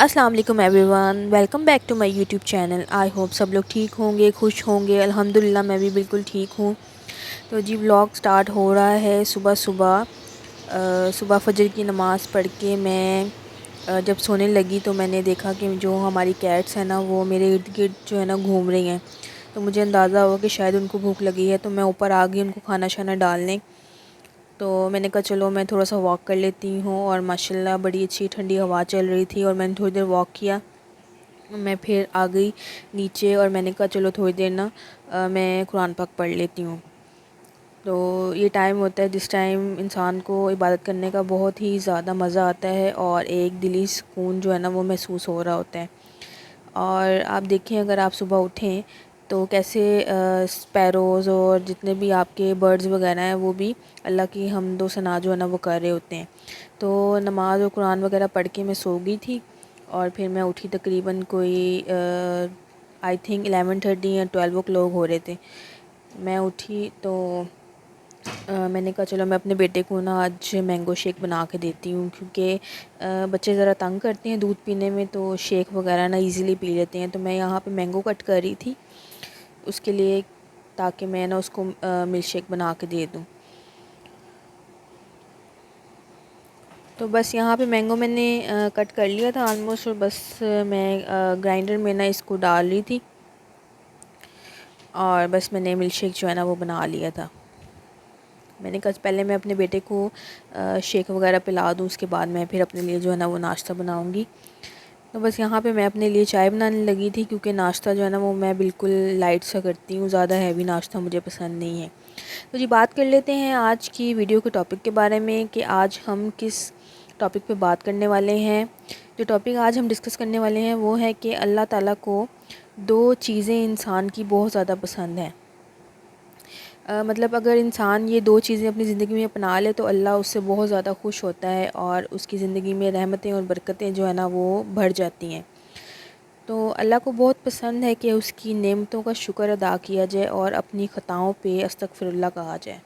السلام علیکم everyone, welcome back to my YouTube channel. I hope سب لوگ ٹھیک ہوں گے، خوش ہوں گے۔ الحمدللہ میں بھی بالکل ٹھیک ہوں۔ تو جی ولاگ سٹارٹ ہو رہا ہے صبح صبح فجر کی نماز پڑھ کے میں جب سونے لگی تو میں نے دیکھا کہ جو ہماری کیٹس ہیں نا وہ میرے ارد گرد جو ہے نا گھوم رہی ہیں۔ تو مجھے اندازہ ہوا کہ شاید ان کو بھوک لگی ہے، تو میں اوپر آ گئی ان کو کھانا شانا ڈالنے۔ تو میں نے کہا چلو میں تھوڑا سا واک کر لیتی ہوں، اور ماشاءاللہ بڑی اچھی ٹھنڈی ہوا چل رہی تھی، اور میں نے تھوڑی دیر واک کیا۔ میں پھر آ گئی نیچے، اور میں نے کہا چلو تھوڑی دیر نا میں قرآن پاک پڑھ لیتی ہوں۔ تو یہ ٹائم ہوتا ہے جس ٹائم انسان کو عبادت کرنے کا بہت ہی زیادہ مزہ آتا ہے، اور ایک دلی سکون جو ہے نا وہ محسوس ہو رہا ہوتا ہے۔ اور آپ دیکھیں اگر آپ صبح اٹھیں تو کیسے اسپیروز اور جتنے بھی آپ کے برڈز وغیرہ ہیں وہ بھی اللہ کی حمد و ثنا جو ہے نا وہ کر رہے ہوتے ہیں۔ تو نماز اور قرآن وغیرہ پڑھ کے میں سو گئی تھی، اور پھر میں اٹھی تقریباً کوئی آئی تھنک 11:30 یا 12 o'clock ہو رہے تھے۔ میں اٹھی تو میں نے کہا چلو میں اپنے بیٹے کو نا آج مینگو شیک بنا کے دیتی ہوں، کیونکہ بچے ذرا تنگ کرتے ہیں دودھ پینے میں، تو شیک وغیرہ نا ایزیلی پی لیتے ہیں۔ تو میں یہاں پہ مینگو کٹ کر رہی تھی اس کے لیے، تاکہ میں نا اس کو ملک شیک بنا کے دے دوں۔ تو بس یہاں پہ مینگو میں نے کٹ کر لیا تھا آلموسٹ، اور بس میں گرائنڈر میں نا اس کو ڈال رہی تھی، اور بس میں نے ملک شیک جو ہے نا وہ بنا لیا تھا۔ میں نے کہا پہلے میں اپنے بیٹے کو شیک وغیرہ پلا دوں، اس کے بعد میں پھر اپنے لیے جو ہے نا وہ ناشتہ بناؤں گی۔ تو بس یہاں پہ میں اپنے لیے چائے بنانے لگی تھی، کیونکہ ناشتہ جو ہے نا وہ میں بالکل لائٹ سا کرتی ہوں، زیادہ ہیوی ناشتہ مجھے پسند نہیں ہے۔ تو جی بات کر لیتے ہیں آج کی ویڈیو کے ٹاپک کے بارے میں، کہ آج ہم کس ٹاپک پہ بات کرنے والے ہیں۔ جو ٹاپک آج ہم ڈسکس کرنے والے ہیں وہ ہے کہ اللہ تعالیٰ کو دو چیزیں انسان کی بہت زیادہ پسند ہیں۔ مطلب اگر انسان یہ دو چیزیں اپنی زندگی میں اپنا لے تو اللہ اس سے بہت زیادہ خوش ہوتا ہے، اور اس کی زندگی میں رحمتیں اور برکتیں جو ہے نا وہ بڑھ جاتی ہیں۔ تو اللہ کو بہت پسند ہے کہ اس کی نعمتوں کا شکر ادا کیا جائے، اور اپنی خطاؤں پہ استغفر اللہ کہا جائے۔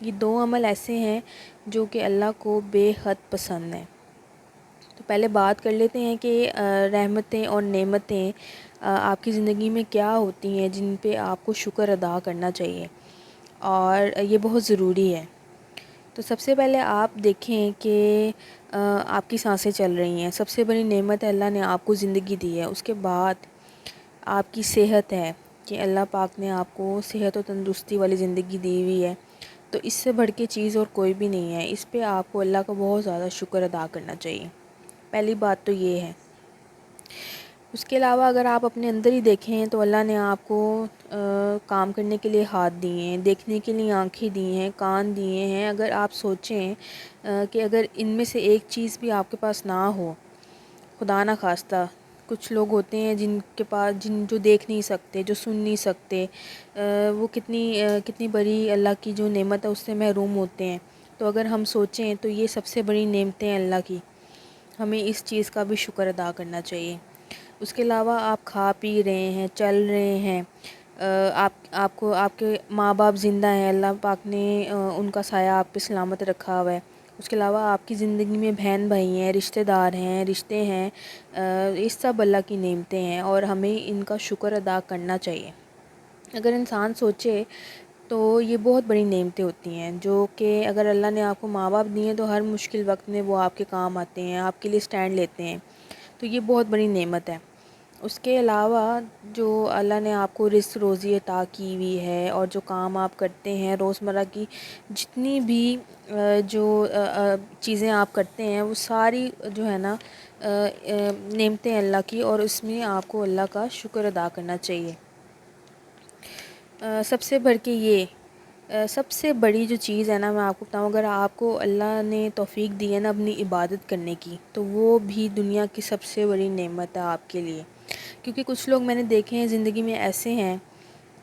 یہ دو عمل ایسے ہیں جو کہ اللہ کو بے حد پسند ہیں۔ تو پہلے بات کر لیتے ہیں کہ رحمتیں اور نعمتیں آپ کی زندگی میں کیا ہوتی ہیں جن پہ آپ کو شکر ادا کرنا چاہیے، اور یہ بہت ضروری ہے۔ تو سب سے پہلے آپ دیکھیں کہ آپ کی سانسیں چل رہی ہیں، سب سے بڑی نعمت اللہ نے آپ کو زندگی دی ہے۔ اس کے بعد آپ کی صحت ہے، کہ اللہ پاک نے آپ کو صحت و تندرستی والی زندگی دی ہوئی ہے۔ تو اس سے بڑھ کے چیز اور کوئی بھی نہیں ہے، اس پہ آپ کو اللہ کا بہت زیادہ شکر ادا کرنا چاہیے۔ پہلی بات تو یہ ہے۔ اس کے علاوہ اگر آپ اپنے اندر ہی دیکھیں تو اللہ نے آپ کو کام کرنے کے لیے ہاتھ دیے ہیں، دیکھنے کے لیے آنکھیں دی ہیں، کان دیے ہیں۔ اگر آپ سوچیں کہ اگر ان میں سے ایک چیز بھی آپ کے پاس نہ ہو، خدا نہ خواستہ، کچھ لوگ ہوتے ہیں جن کے پاس جو دیکھ نہیں سکتے، جو سن نہیں سکتے، وہ کتنی بڑی اللہ کی جو نعمت ہے اس سے محروم ہوتے ہیں۔ تو اگر ہم سوچیں تو یہ سب سے بڑی نعمتیں ہیں اللہ کی، ہمیں اس چیز کا بھی شکر ادا کرنا چاہیے۔ اس کے علاوہ آپ کھا پی رہے ہیں، چل رہے ہیں، آپ کے ماں باپ زندہ ہیں، اللہ پاک نے ان کا سایہ آپ پہ سلامت رکھا ہوا ہے۔ اس کے علاوہ آپ کی زندگی میں بہن بھائی ہیں، رشتہ دار ہیں، رشتے ہیں، یہ سب اللہ کی نعمتیں ہیں، اور ہمیں ان کا شکر ادا کرنا چاہیے۔ اگر انسان سوچے تو یہ بہت بڑی نعمتیں ہوتی ہیں، جو کہ اگر اللہ نے آپ کو ماں باپ دیے ہیں تو ہر مشکل وقت میں وہ آپ کے کام آتے ہیں، آپ کے لیے سٹینڈ لیتے ہیں۔ تو یہ بہت بڑی نعمت ہے۔ اس کے علاوہ جو اللہ نے آپ کو رزق روزی عطا کی ہوئی ہے، اور جو کام آپ کرتے ہیں روزمرہ کی جتنی بھی جو چیزیں آپ کرتے ہیں وہ ساری جو ہے نا نعمتیں اللہ کی، اور اس میں آپ کو اللہ کا شکر ادا کرنا چاہیے۔ سب سے بڑھ کے سب سے بڑی جو چیز ہے نا میں آپ کو بتاؤں، اگر آپ کو اللہ نے توفیق دی ہے نا اپنی عبادت کرنے کی، تو وہ بھی دنیا کی سب سے بڑی نعمت ہے آپ کے لیے۔ کیونکہ کچھ لوگ میں نے دیکھے ہیں زندگی میں ایسے ہیں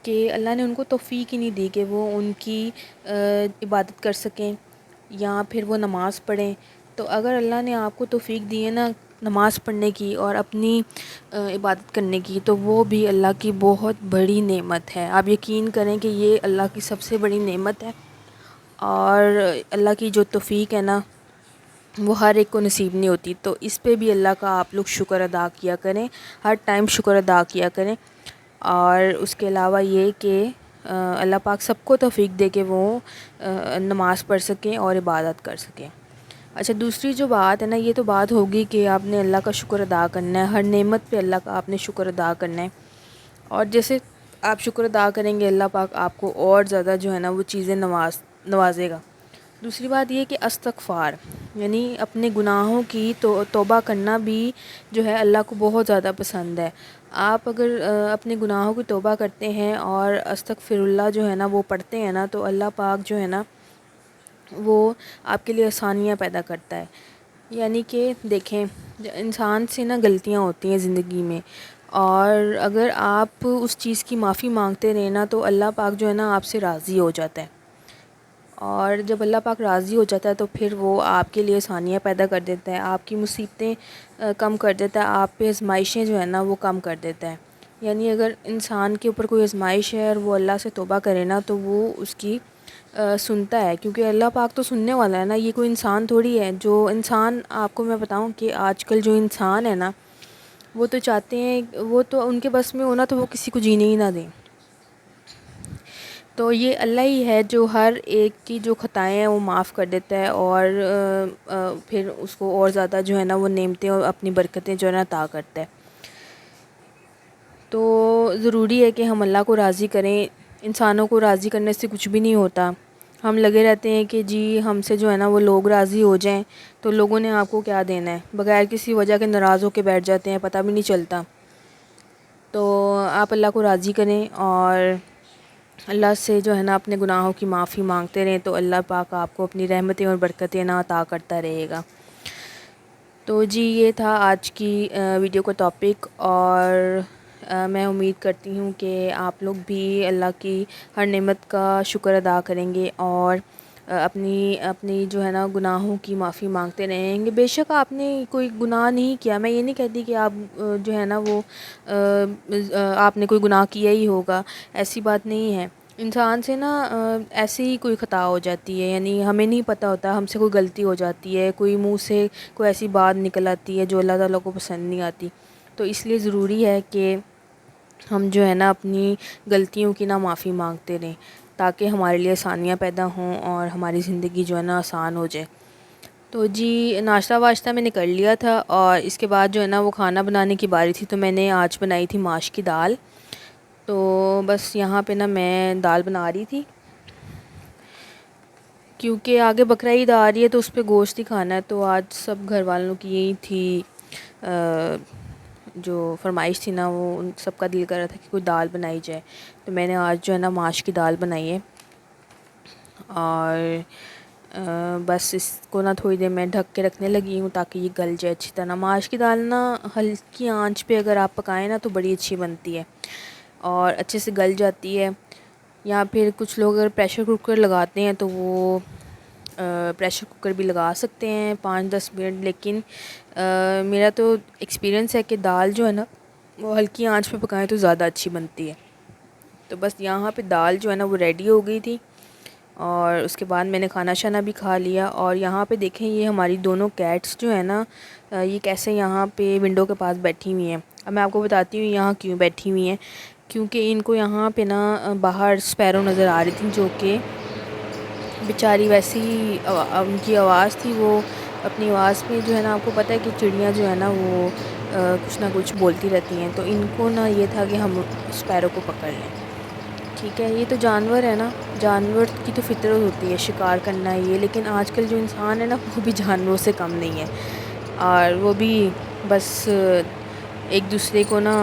کہ اللہ نے ان کو توفیق ہی نہیں دی کہ وہ ان کی عبادت کر سکیں، یا پھر وہ نماز پڑھیں۔ تو اگر اللہ نے آپ کو توفیق دی ہے نا نماز پڑھنے کی اور اپنی عبادت کرنے کی، تو وہ بھی اللہ کی بہت بڑی نعمت ہے۔ آپ یقین کریں کہ یہ اللہ کی سب سے بڑی نعمت ہے، اور اللہ کی جو توفیق ہے نا وہ ہر ایک کو نصیب نہیں ہوتی. تو اس پہ بھی اللہ کا آپ لوگ شکر ادا کیا کریں, ہر ٹائم شکر ادا کیا کریں. اور اس کے علاوہ یہ کہ اللہ پاک سب کو توفیق دے کہ وہ نماز پڑھ سکیں اور عبادت کر سکیں. اچھا, دوسری جو بات ہے نا, یہ تو بات ہوگی کہ آپ نے اللہ کا شکر ادا کرنا ہے, ہر نعمت پہ اللہ کا آپ نے شکر ادا کرنا ہے. اور جیسے آپ شکر ادا کریں گے اللہ پاک آپ کو اور زیادہ جو ہے نا وہ چیزیں نوازے گا. دوسری بات یہ کہ استغفار یعنی اپنے گناہوں کی توبہ کرنا بھی جو ہے اللہ کو بہت زیادہ پسند ہے. آپ اگر اپنے گناہوں کی توبہ کرتے ہیں اور استغفر اللہ جو ہے نا وہ پڑھتے ہیں نا, تو اللہ پاک جو ہے نا وہ آپ کے لیے آسانیاں پیدا کرتا ہے. یعنی کہ دیکھیں, انسان سے نا غلطیاں ہوتی ہیں زندگی میں, اور اگر آپ اس چیز کی معافی مانگتے رہیں نا تو اللہ پاک جو ہے نا آپ سے راضی ہو جاتا ہے. اور جب اللہ پاک راضی ہو جاتا ہے تو پھر وہ آپ کے لیے آسانیاں پیدا کر دیتا ہے, آپ کی مصیبتیں کم کر دیتا ہے, آپ پہ آزمائشیں جو ہے نا وہ کم کر دیتا ہے. یعنی اگر انسان کے اوپر کوئی آزمائش ہے اور وہ اللہ سے توبہ کرے نا تو وہ اس کی سنتا ہے, کیونکہ اللہ پاک تو سننے والا ہے نا. یہ کوئی انسان تھوڑی ہے, جو انسان آپ کو میں بتاؤں کہ آج کل جو انسان ہے نا وہ تو چاہتے ہیں, وہ تو ان کے بس میں ہونا تو وہ کسی کو جینے ہی نہ دیں. تو یہ اللہ ہی ہے جو ہر ایک کی جو خطائیں ہیں وہ معاف کر دیتا ہے, اور پھر اس کو اور زیادہ جو ہے نا وہ نعمتیں اور اپنی برکتیں جو ہے نا عطا کرتا ہے. تو ضروری ہے کہ ہم اللہ کو راضی کریں. انسانوں کو راضی کرنے سے کچھ بھی نہیں ہوتا. ہم لگے رہتے ہیں کہ جی ہم سے جو ہے نا وہ لوگ راضی ہو جائیں, تو لوگوں نے آپ کو کیا دینا ہے, بغیر کسی وجہ کے ناراض ہو کے بیٹھ جاتے ہیں, پتہ بھی نہیں چلتا. تو آپ اللہ کو راضی کریں اور اللہ سے جو ہے نا اپنے گناہوں کی معافی مانگتے رہیں, تو اللہ پاک آپ کو اپنی رحمتیں اور برکتیں نا عطا کرتا رہے گا. تو جی یہ تھا آج کی ویڈیو کا ٹاپک, اور میں امید کرتی ہوں کہ آپ لوگ بھی اللہ کی ہر نعمت کا شکر ادا کریں گے اور اپنی جو ہے نا گناہوں کی معافی مانگتے رہیں گے. بے شک آپ نے کوئی گناہ نہیں کیا, میں یہ نہیں کہتی کہ آپ جو ہے نا وہ آپ نے کوئی گناہ کیا ہی ہوگا, ایسی بات نہیں ہے. انسان سے نا ایسے ہی کوئی خطا ہو جاتی ہے, یعنی ہمیں نہیں پتہ ہوتا, ہم سے کوئی غلطی ہو جاتی ہے, کوئی منہ سے کوئی ایسی بات نکل آتی ہے جو اللہ تعالیٰ کو پسند نہیں آتی. تو اس لیے ضروری ہے کہ ہم جو ہے نا اپنی غلطیوں کی نا معافی مانگتے رہیں, تاکہ ہمارے لیے آسانیاں پیدا ہوں اور ہماری زندگی جو ہے نا آسان ہو جائے. تو جی ناشتہ واشتہ میں نے کر لیا تھا, اور اس کے بعد جو ہے نا وہ کھانا بنانے کی باری تھی, تو میں نے آج بنائی تھی ماش کی دال. تو بس یہاں پہ نا میں دال بنا رہی تھی, کیونکہ آگے بقرعید آ رہی ہے تو اس پہ گوشت ہی کھانا ہے. تو آج سب گھر والوں کی یہی تھی جو فرمائش تھی نا, وہ ان سب کا دل کر رہا تھا کہ کوئی دال بنائی جائے. تو میں نے آج جو ہے نا ماش کی دال بنائی ہے, اور بس اس کو نا تھوڑی دیر میں ڈھک کے رکھنے لگی ہوں تاکہ یہ گل جائے اچھی طرح. ماش کی دال نا ہلکی آنچ پہ اگر آپ پکائیں نا تو بڑی اچھی بنتی ہے اور اچھے سے گل جاتی ہے. یا پھر کچھ لوگ اگر پریشر کوکر لگاتے ہیں تو وہ پریشر کوکر بھی لگا سکتے ہیں 5-10 منٹ, لیکن میرا تو ایکسپیرینس ہے کہ دال جو ہے نا وہ ہلکی آنچ پہ پکائیں تو زیادہ اچھی بنتی ہے. تو بس یہاں پہ دال جو ہے نا وہ ریڈی ہو گئی تھی, اور اس کے بعد میں نے کھانا شانا بھی کھا لیا. اور یہاں پہ دیکھیں یہ ہماری دونوں کیٹس جو ہے نا یہ کیسے یہاں پہ ونڈو کے پاس بیٹھی ہوئی ہیں. اب میں آپ کو بتاتی ہوں یہاں کیوں بیٹھی ہوئی ہیں, کیونکہ ان کو یہاں پہ نا باہر اسپیرو نظر آ رہی تھیں, جو کہ بیچاری ویسی ہی ان کی آواز تھی, وہ اپنی آواز پہ جو ہے نا آپ کو پتہ ہے کہ چڑیاں جو ہے نا وہ کچھ نہ کچھ بولتی رہتی ہیں, تو ان کو نا یہ تھا کہ ہم اسپیرو کو پکڑ لیں. ٹھیک ہے, یہ تو جانور ہے نا, جانور کی تو فطرت ہوتی ہے شکار کرنا یہ, لیکن آج کل جو انسان ہے نا وہ بھی جانوروں سے کم نہیں ہے, اور وہ بھی بس ایک دوسرے کو نا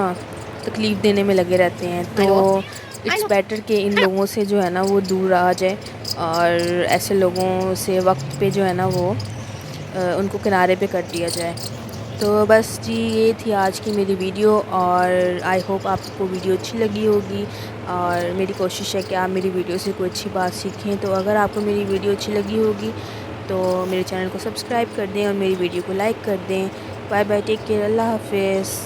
تکلیف دینے میں لگے رہتے ہیں. تو اٹس بیٹر کہ ان لوگوں سے جو ہے نا وہ دور رہا جائے, اور ایسے لوگوں سے وقت پہ جو ہے نا وہ ان کو کنارے پہ کر دیا جائے. تو بس جی یہ تھی آج کی میری ویڈیو, اور آئی ہوپ آپ کو ویڈیو اچھی لگی ہوگی, اور میری کوشش ہے کہ آپ میری ویڈیو سے کوئی اچھی بات سیکھیں. تو اگر آپ کو میری ویڈیو اچھی لگی ہوگی تو میرے چینل کو سبسکرائب کر دیں اور میری ویڈیو کو لائک کر دیں. بائے بائے, ٹیک کیئر, اللہ حافظ.